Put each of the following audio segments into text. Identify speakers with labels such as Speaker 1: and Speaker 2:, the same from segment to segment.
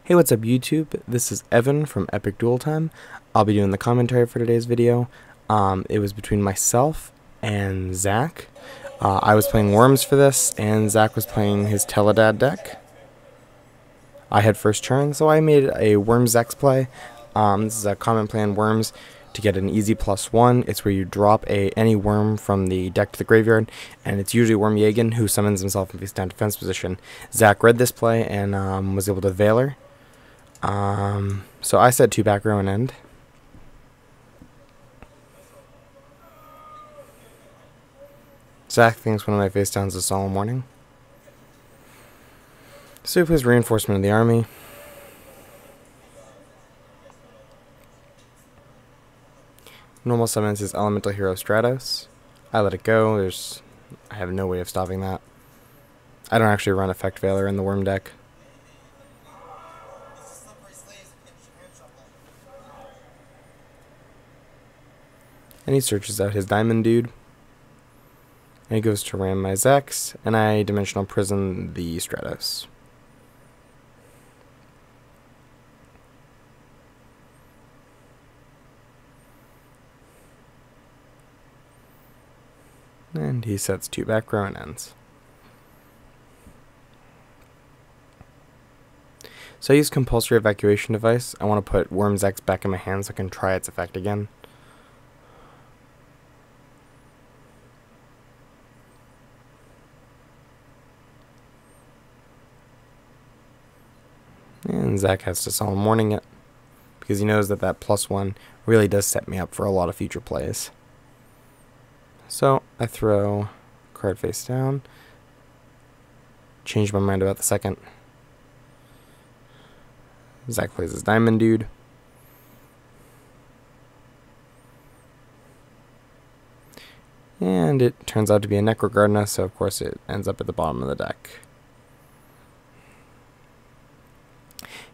Speaker 1: Hey, what's up YouTube? This is Evan from Epic Duel Time. I'll be doing the commentary for today's video. It was between myself and Zach. I was playing Worms for this, and Zach was playing his TeleDAD deck. I had first turn, so I made a Worms X play. This is a common play on Worms to get an easy +1. It's where you drop any worm from the deck to the graveyard, and it's usually Worm Jagen who summons himself in face down defense position. Zach read this play and was able to Veiler. So I said 2 back row and end. Zach thinks one of my face downs is Salem Warning. So he plays Reinforcement of the Army. Normal summons his Elemental Hero Stratos. I let it go. I have no way of stopping that. I don't actually run Effect Veiler in the Worm deck. And he searches out his Diamond Dude. And he goes to ram my Zex, and I Dimensional Prison the Stratos. And he sets 2 back row and ends. So I use Compulsory Evacuation Device. I want to put Worms X back in my hand so I can try its effect again. And Zach has to Solemn Warning it, because he knows that that +1 really does set me up for a lot of future plays. So I throw card face down, change my mind about the second. Zach plays his Diamond Dude. And it turns out to be a Necrogardna, so of course it ends up at the bottom of the deck.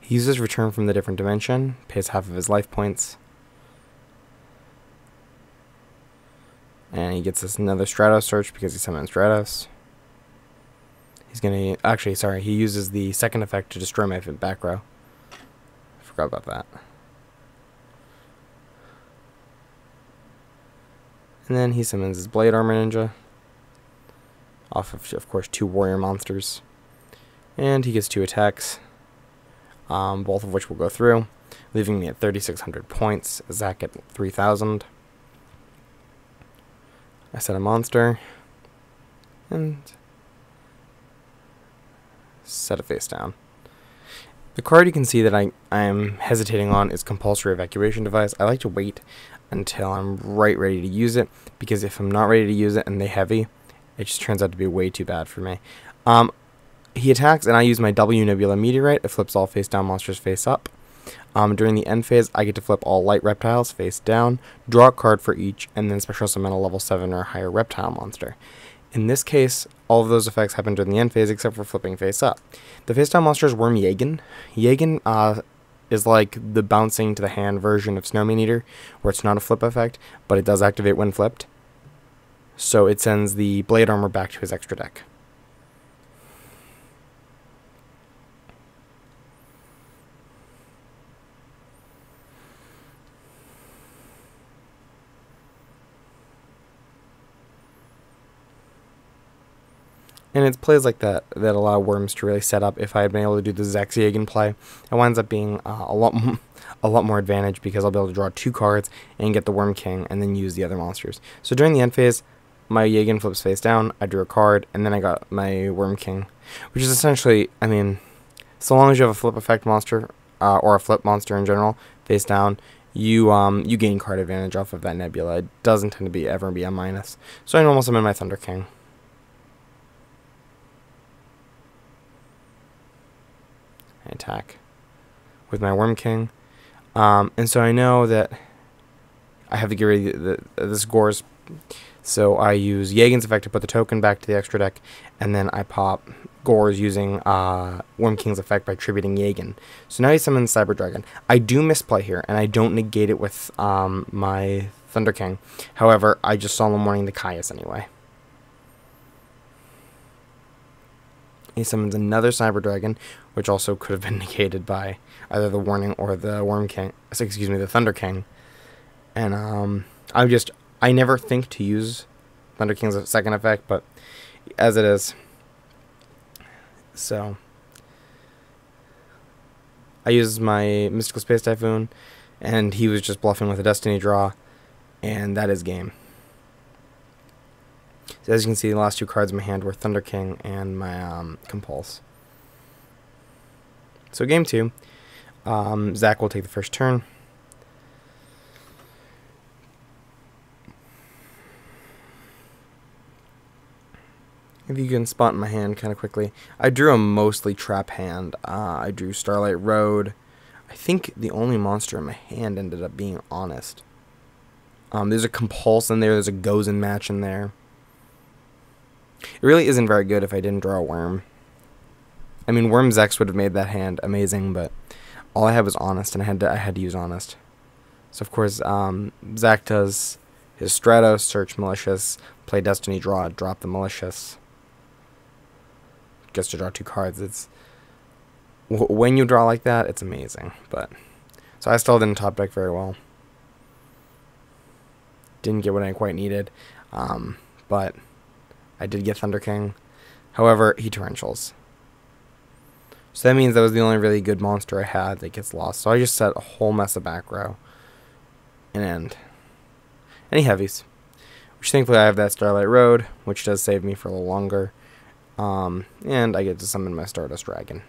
Speaker 1: He uses Return from the Different Dimension, pays half of his life points. And he gets us another Stratos search because he summons Stratos. He's gonna, actually, sorry, he uses the second effect to destroy my back row. I forgot about that. And then he summons his Blade Armor Ninja. Off of course, 2 warrior monsters. And he gets 2 attacks. Both of which will go through, leaving me at 3,600 points, Zach at 3,000. I set a monster, and set a face down. The card you can see that I'm hesitating on is Compulsory Evacuation Device. I like to wait until I'm ready to use it, because if I'm not ready to use it and they heavy, it just turns out to be way too bad for me. He attacks, and I use my W Nebula Meteorite. It flips all face-down monsters face up. During the end phase, I get to flip all light reptiles face down, draw a card for each, and then special summon a level 7 or higher reptile monster. In this case, all of those effects happen during the end phase except for flipping face up. The face-down monster is Worm Jagen. Jagen is like the bouncing to the hand version of Snowman Eater, where it's not a flip effect, but it does activate when flipped. So it sends the Blade Armor back to his extra deck. And it's plays like that allow Worms to really set up. If I had been able to do the Zex Jagen play, it winds up being a lot more advantage, because I'll be able to draw 2 cards and get the Worm King and then use the other monsters. So during the end phase, my Jagen flips face down, I drew a card, and then I got my Worm King, which is essentially, I mean, so long as you have a flip effect monster, or a flip monster in general, face down, you gain card advantage off of that nebula. It doesn't tend to ever be a minus. So I normal summon my Thunder King. Attack with my Worm King, and so I know that I have to get rid of this Gore's, so I use Jagen's effect to put the token back to the extra deck, and then I pop Gore's using Worm King's effect by tributing Jagen. So now he summons Cyber Dragon. I do misplay here, and I don't negate it with my Thunder King. However, I just Solemn Warning the Caius anyway. He summons another Cyber Dragon, which also could have been negated by either the Warning or the Worm King. Excuse me, the Thunder King. And I never think to use Thunder King's second effect, but as it is. So I used my Mystical Space Typhoon, and he was just bluffing with a Destiny draw, and that is game. So as you can see, the last two cards in my hand were Thunder King and my Compulse. So game 2, Zach will take the first turn. If you can spot in my hand kind of quickly, I drew a mostly trap hand. I drew Starlight Road. I think the only monster in my hand ended up being Honest. There's a Compulse in there. There's a Gozen match in there. It really isn't very good if I didn't draw a Worm. I mean, Worm's X would have made that hand amazing, but all I had was Honest, and I had to use Honest. So of course, Zach does his Stratos, search Malicious, play Destiny, draw, drop the Malicious. Gets to draw 2 cards. It's when you draw like that, it's amazing. But so I still didn't top deck very well. Didn't get what I quite needed, but I did get Thunder King. However, he torrentials. So that means that was the only really good monster I had that gets lost. So I just set a whole mess of back row and end. Any heavies, which thankfully I have that Starlight Road, which does save me for a little longer. And I get to summon my Stardust Dragon.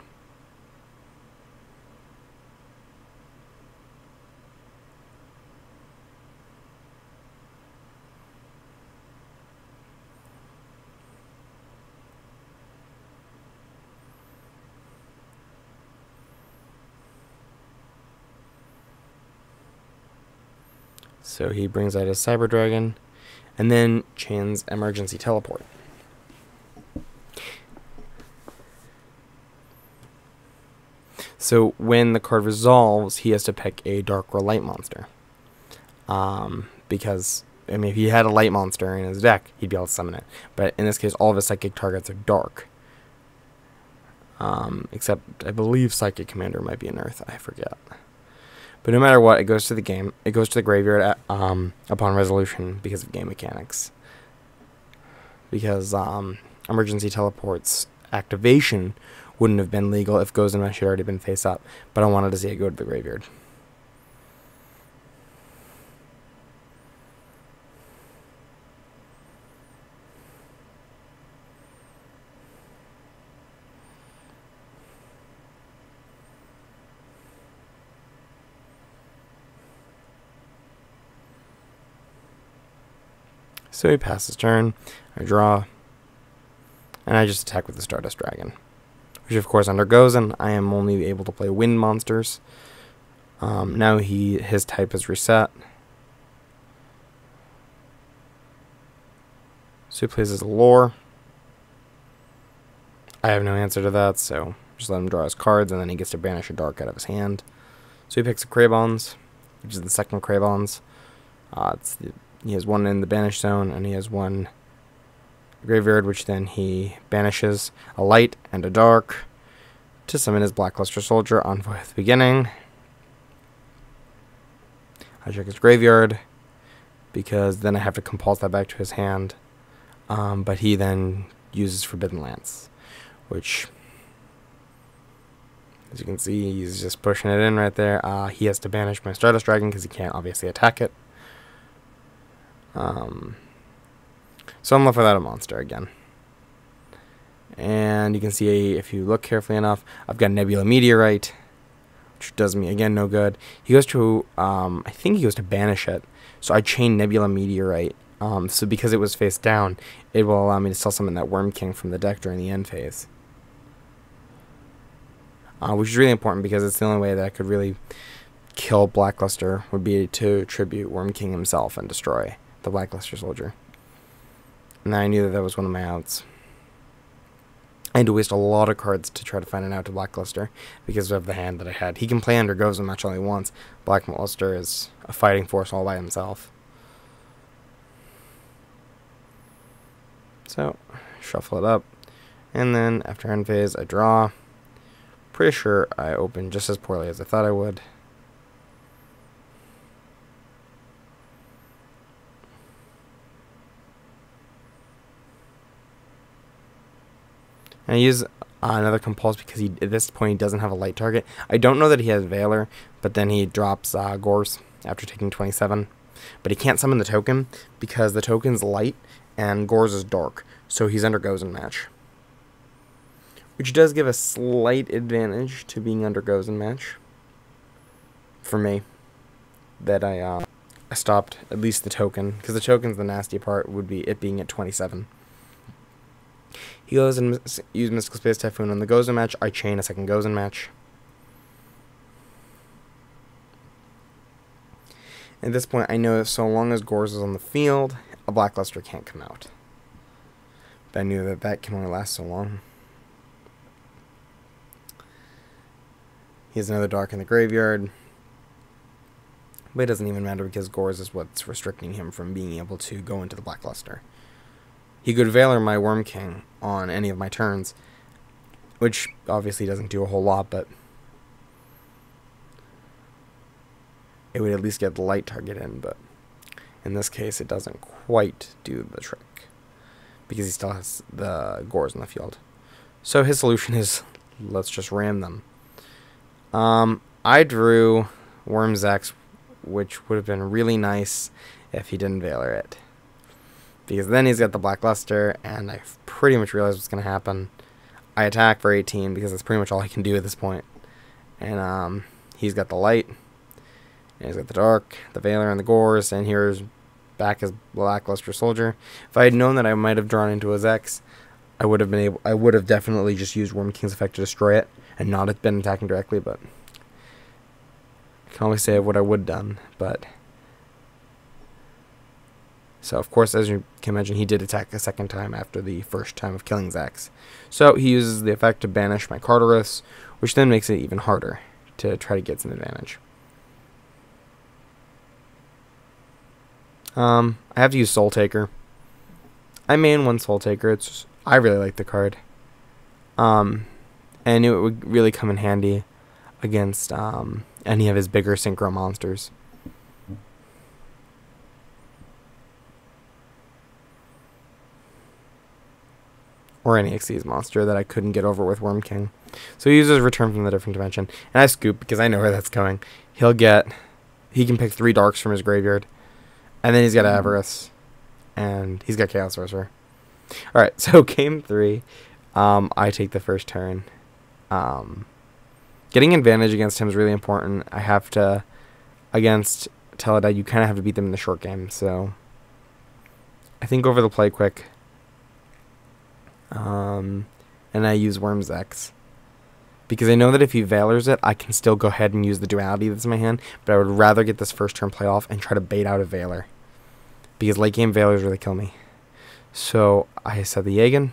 Speaker 1: So he brings out his Cyber Dragon, and then chains Emergency Teleport. So when the card resolves, he has to pick a dark or light monster. Because, I mean, if he had a light monster in his deck, he'd be able to summon it. But in this case, all of his psychic targets are dark. Except, I believe Psychic Commander might be an Earth. I forget. But no matter what, it goes to the game. It goes to the graveyard upon resolution because of game mechanics. Because Emergency Teleport's activation wouldn't have been legal if Gozen Mesh had already been face up. But I wanted to see it go to the graveyard. So he passes turn, I draw, and I just attack with the Stardust Dragon. Which of course under Gozen, I am only able to play wind monsters. Now his type is reset. So he plays his Lore. I have no answer to that, so just let him draw his cards, and then he gets to banish a dark out of his hand. So he picks a Cravons, which is the second Cravons. He has one in the banish zone, and he has one graveyard, which then he banishes a light and a dark to summon his Blackluster Soldier, Envoy at the beginning. I check his graveyard, because then I have to compulse that back to his hand. But he then uses Forbidden Lance, which, as you can see, he's just pushing it in right there. He has to banish my Stardust Dragon, because he can't obviously attack it. So I'm left without a monster again. And you can see, if you look carefully enough, I've got Nebula Meteorite, which does me, again, no good. He goes to, I think he goes to banish it. So I chain Nebula Meteorite. So because it was face down, it will allow me to still summon that Worm King from the deck during the end phase. Which is really important, because it's the only way that I could really kill Blackluster, would be to tribute Worm King himself and destroy the Blackluster Soldier. And I knew that that was one of my outs. I had to waste a lot of cards to try to find an out to Blackluster because of the hand that I had. He can play under Gozen Match all he wants. Blackluster is a fighting force all by himself. So, shuffle it up. And then after end phase, I draw. Pretty sure I opened just as poorly as I thought I would. And I use another compulse because at this point he doesn't have a light target. I don't know that he has Valor, but then he drops Gores after taking 27. But he can't summon the token because the token's light and Gores is dark. So he's under Goes and Match. Which does give a slight advantage to being under Goes and Match. For me. That I stopped at least the token. Because the token's the nasty part, would be it being at 27. He goes and uses Mystical Space Typhoon on the Goes and Match. I chain a second Goes and Match. At this point, I know that so long as Gores is on the field, a Blackluster can't come out. But I knew that that can only last so long. He has another Dark in the graveyard. But it doesn't even matter because Gores is what's restricting him from being able to go into the Blackluster. He could Valor my Worm King on any of my turns, which obviously doesn't do a whole lot, but it would at least get the light target in, but in this case it doesn't quite do the trick because he still has the Gores in the field. So his solution is, let's just ram them. I drew Worm's X, which would have been really nice if he didn't Valor it. Because then he's got the Blackluster, and I pretty much realized what's going to happen. I attack for 18 because that's pretty much all I can do at this point. And he's got the light, and he's got the dark, the Valor, and the Gores, and here's back as Blackluster Soldier. If I had known that I might have drawn into his X, I would have definitely just used Worm King's effect to destroy it, and not have been attacking directly, but I can only say what I would have done, but so, of course, as you can imagine, he did attack a second time after the first time of killing Zax. So, he uses the effect to banish my Carteris, which then makes it even harder to try to get some advantage. I have to use Soul Taker. I main one Soul Taker. I really like the card. And I knew it would really come in handy against any of his bigger synchro monsters. Or any Xyz monster that I couldn't get over with Worm King. So he uses Return from the Different Dimension. And I scoop because I know where that's going. He can pick 3 Darks from his graveyard. And then he's got Avarice. And he's got Chaos Sorcerer. Alright, so game 3. I take the first turn. Getting advantage against him is really important. I have to, against TeleDAD, you kind of have to beat them in the short game. So I think over the play quick. And I use Worm's X. Because I know that if he Valors it, I can still go ahead and use the duality that's in my hand. But I would rather get this first turn play off and try to bait out a Valor. Because late game Valors really kill me. So I set the Yagan.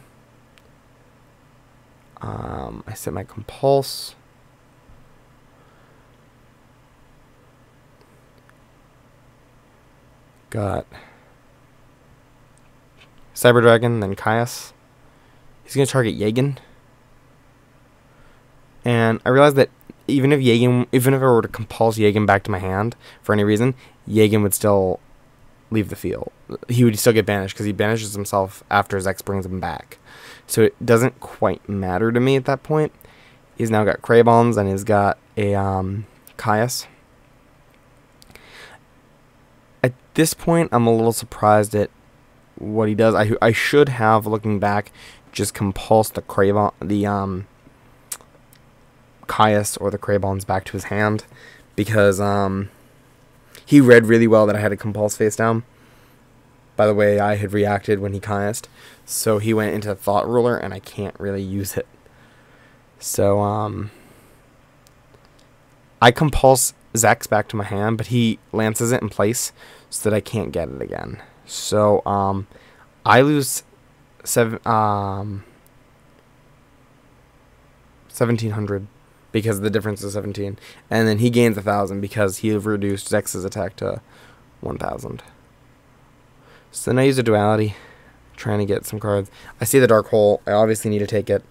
Speaker 1: I set my Compulse. Got Cyber Dragon, then Caius. He's going to target Yagan. And I realized that even if I were to compulse Yagan back to my hand for any reason, Yagan would still leave the field. He would still get banished because he banishes himself after his X brings him back. So it doesn't quite matter to me at that point. He's now got Craybons and he's got a Caius. At this point, I'm a little surprised at what he does. I should have, looking back, just compulse the Caius or the Craybons back to his hand, because he read really well that I had a compulse face down by the way I had reacted when he Caiused, so he went into Thought Ruler and I can't really use it. So I compulse Zax back to my hand, but he lances it in place so that I can't get it again. So I lose 1,700 because the difference is 17, and then he gains 1,000 because he reduced Zex's attack to 1,000. So then I use a duality trying to get some cards. I see the Dark Hole. I obviously need to take it.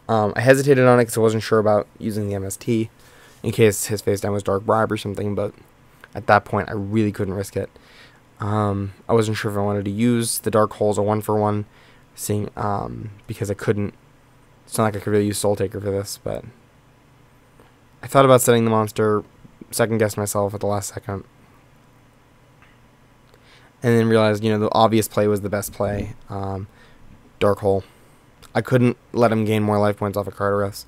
Speaker 1: I hesitated on it because I wasn't sure about using the MST in case his face down was Dark Bribe or something, but at that point I really couldn't risk it. I wasn't sure if I wanted to use the Dark Hole as a 1-for-1, seeing because I couldn't. It's not like I could really use Soul Taker for this, but I thought about setting the monster, second-guessed myself at the last second, and then realized, you know, the obvious play was the best play, Dark Hole. I couldn't let him gain more life points off of Carteros,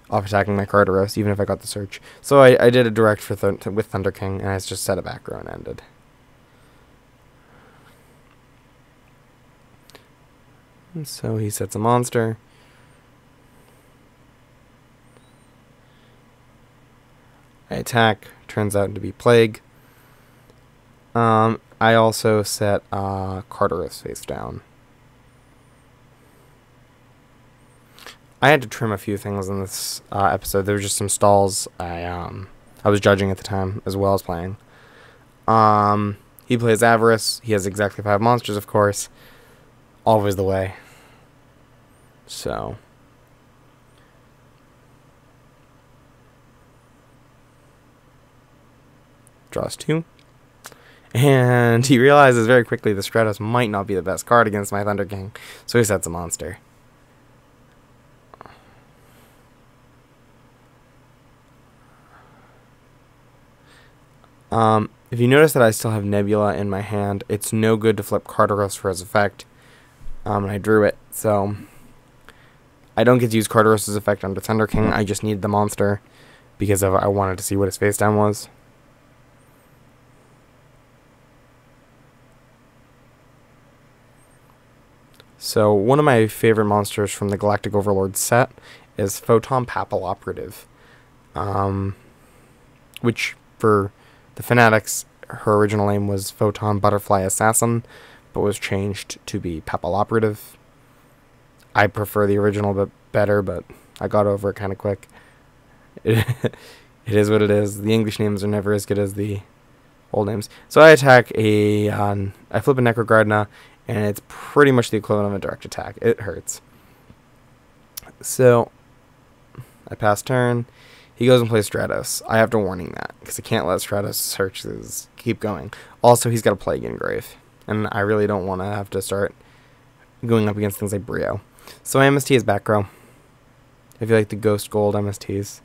Speaker 1: off attacking my Carteros, even if I got the search. So I did a direct for with Thunder King, and I just set it back row and ended. And so he sets a monster. I attack, turns out to be Plague. I also set Carteros face down. I had to trim a few things in this episode. There were just some stalls I was judging at the time, as well as playing. He plays Avarice. He has exactly 5 monsters, of course. Always the way. So draws 2. And he realizes very quickly the Stratos might not be the best card against my Thunder King, so he sets a monster. If you notice that I still have Nebula in my hand, it's no good to flip Carteros for his effect. And I drew it, so I don't get to use Carteros' effect under Thunder King. I just need the monster because I wanted to see what his face down was. So one of my favorite monsters from the Galactic Overlord set is Photon Papal Operative, which for the Fanatics, her original name was Photon Butterfly Assassin, but was changed to be Papal Operative. I prefer the original bit better, but I got over it kind of quick. It is what it is. The English names are never as good as the old names. So I attack I flip a Necrogardna, and it's pretty much the equivalent of a direct attack. It hurts. So I pass turn. He goes and plays Stratos. I have to warning that, because I can't let Stratos searches keep going. Also, he's got a Plague Engrave, and I really don't want to have to start going up against things like Brio. So my MST is back row. If you like the Ghost Gold MSTs,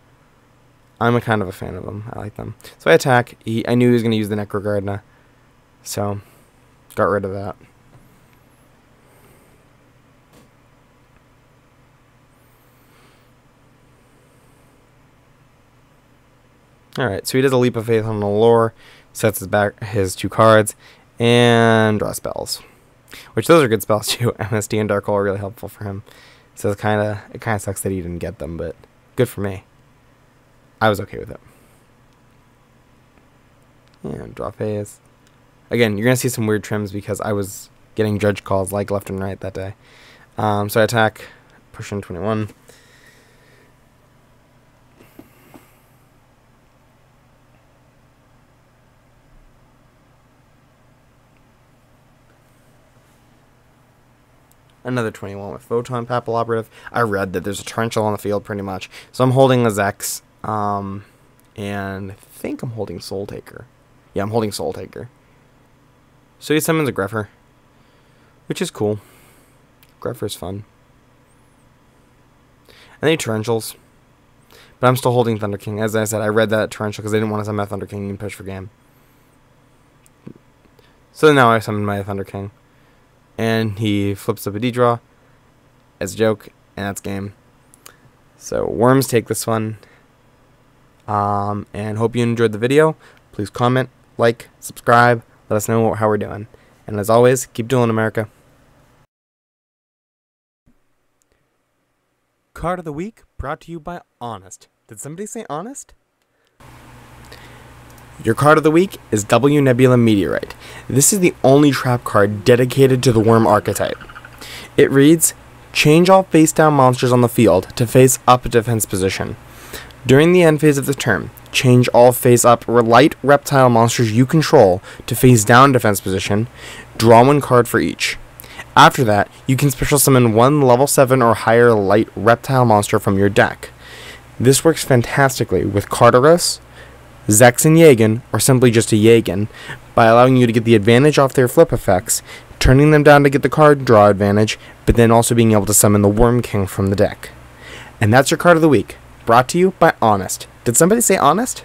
Speaker 1: I'm a kind of a fan of them. I like them. So I attack. I knew he was going to use the Necrogardna, so got rid of that. Alright, so he does a Leap of Faith on the lore, sets his 2 cards, and draws spells. Which, those are good spells too. MSD and Dark Hole are really helpful for him. So it kind of sucks that he didn't get them, but good for me. I was okay with it. And draw phase. Again, you're going to see some weird trims because I was getting judge calls like left and right that day. So I attack, push in 21. Another 21 with Photon Papal Operative. I read that there's a Torrential on the field pretty much. So I'm holding a Zex. And I think I'm holding Soul Taker. Yeah, I'm holding Soul Taker. So he summons a Greffer, which is cool. Greffer's fun. And then he Torrentials. But I'm still holding Thunder King. As I said, I read that Torrential because I didn't want to summon my Thunder King and push for game. So now I summon my Thunder King. And he flips up a D-draw as a joke, and that's game. So Worms take this one. And hope you enjoyed the video. Please comment, like, subscribe, let us know how we're doing. And as always, keep dueling, America. Card of the Week brought to you by Honest. Did somebody say Honest? Your card of the week is W Nebula Meteorite. This is the only trap card dedicated to the Worm archetype. It reads, change all face-down monsters on the field to face-up defense position. During the end phase of the turn, change all face-up light reptile monsters you control to face-down defense position. Draw 1 card for each. After that, you can special summon one level 7 or higher light reptile monster from your deck. This works fantastically with Carteros, Zex and Yagan, or simply just a Yagan, by allowing you to get the advantage off their flip effects, turning them down to get the card draw advantage, but then also being able to summon the Worm King from the deck. And that's your card of the week, brought to you by Honest. Did somebody say Honest?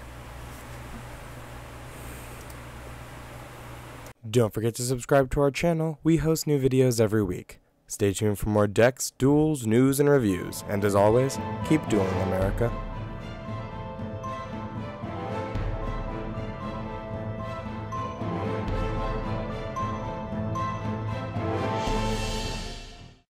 Speaker 1: Don't forget to subscribe to our channel. We host new videos every week. Stay tuned for more decks, duels, news, and reviews. And as always, keep dueling, America.